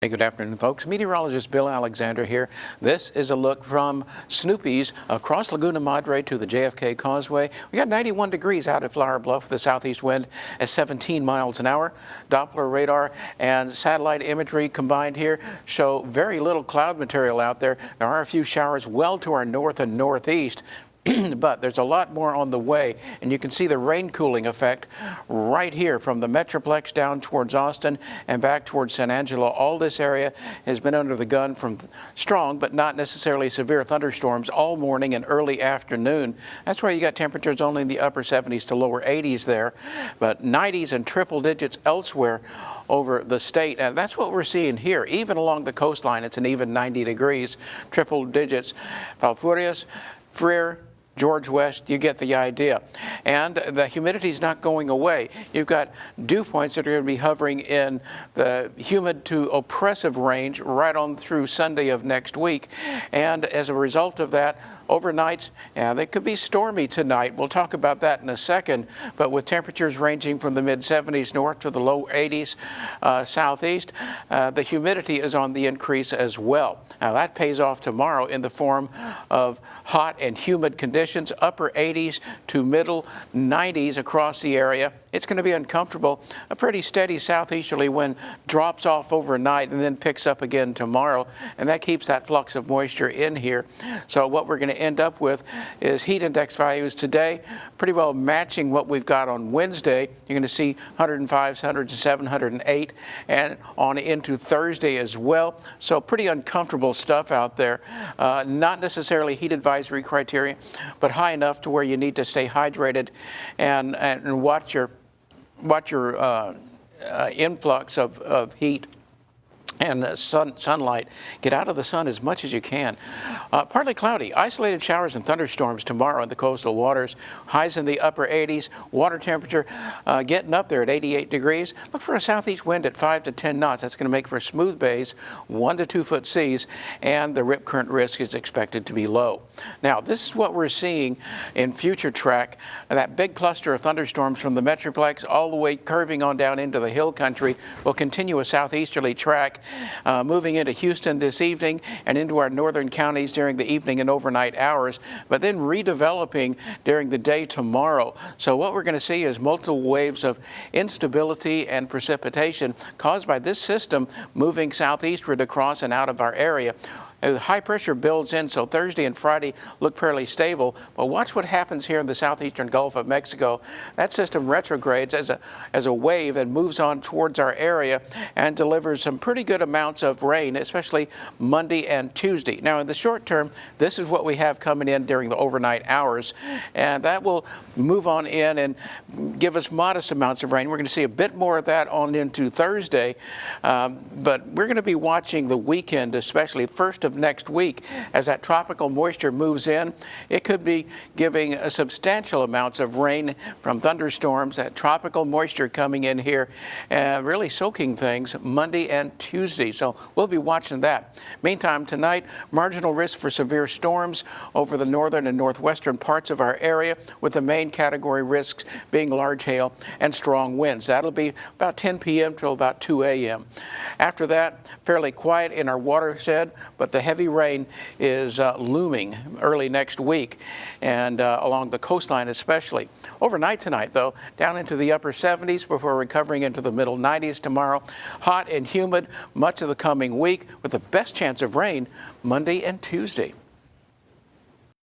Hey, good afternoon, folks. Meteorologist Bill Alexander here. This is a look from Snoopy's across Laguna Madre to the JFK Causeway. We got 91 degrees out at Flower Bluff. The southeast wind at 17 miles an hour. Doppler radar and satellite imagery combined here show very little cloud material out there. There are a few showers well to our north and northeast. But there's a lot more on the way, and you can see the rain cooling effect right here from the Metroplex down towards Austin and back towards San Angelo. All this area has been under the gun from strong but not necessarily severe thunderstorms all morning and early afternoon. That's why you got temperatures only in the upper 70s to lower 80s there, but 90s and triple digits elsewhere over the state. And that's what we're seeing here. Even along the coastline, it's an even 90 degrees, triple digits. Falfurrias, Freer, George West, you get the idea. And the humidity is not going away. You've got dew points that are going to be hovering in the humid to oppressive range right on through Sunday of next week. And as a result of that, overnights, they could be stormy tonight. We'll talk about that in a second. But with temperatures ranging from the mid-70s north to the low 80s southeast, the humidity is on the increase as well. Now that pays off tomorrow in the form of hot and humid conditions. Upper 80s to middle 90s across the area. It's going to be uncomfortable. A pretty steady southeasterly wind drops off overnight and then picks up again tomorrow, and that keeps that flux of moisture in here. So what we're going to end up with is heat index values today pretty well matching what we've got on Wednesday. You're going to see 105, 107, 108, and on into Thursday as well. So pretty uncomfortable stuff out there. Not necessarily heat advisory criteria, but high enough to where you need to stay hydrated and watch your influx of heat and sunlight. Get out of the sun as much as you can. Partly cloudy, isolated showers and thunderstorms tomorrow in the coastal waters. Highs in the upper 80s. Water temperature getting up there at 88 degrees. Look for a southeast wind at 5 to 10 knots. That's going to make for smooth bays, 1 to 2 foot seas, and the rip current risk is expected to be low. Now, this is what we're seeing in future track. That big cluster of thunderstorms from the Metroplex all the way curving on down into the hill country will continue a southeasterly track. Moving into Houston this evening and into our northern counties during the evening and overnight hours, but then redeveloping during the day tomorrow. So what we're going to see is multiple waves of instability and precipitation caused by this system moving southeastward across and out of our area. High pressure builds in, so Thursday and Friday look fairly stable. But watch what happens here in the southeastern Gulf of Mexico. That system retrogrades as a wave and moves on towards our area and delivers some pretty good amounts of rain, especially Monday and Tuesday. Now, in the short term, this is what we have coming in during the overnight hours, and that will move on in and give us modest amounts of rain. We're going to see a bit more of that on into Thursday, but we're going to be watching the weekend, especially first of next week, as that tropical moisture moves in. It could be giving substantial amounts of rain from thunderstorms. That tropical moisture coming in here, really soaking things Monday and Tuesday. So we'll be watching that. Meantime, tonight, marginal risk for severe storms over the northern and northwestern parts of our area, with the main category risks being large hail and strong winds. That'll be about 10 p.m. till about 2 a.m. After that, fairly quiet in our watershed, but the heavy rain is looming early next week, and along the coastline especially. Overnight tonight, though, down into the upper 70s before recovering into the middle 90s tomorrow. Hot and humid much of the coming week, with the best chance of rain Monday and Tuesday.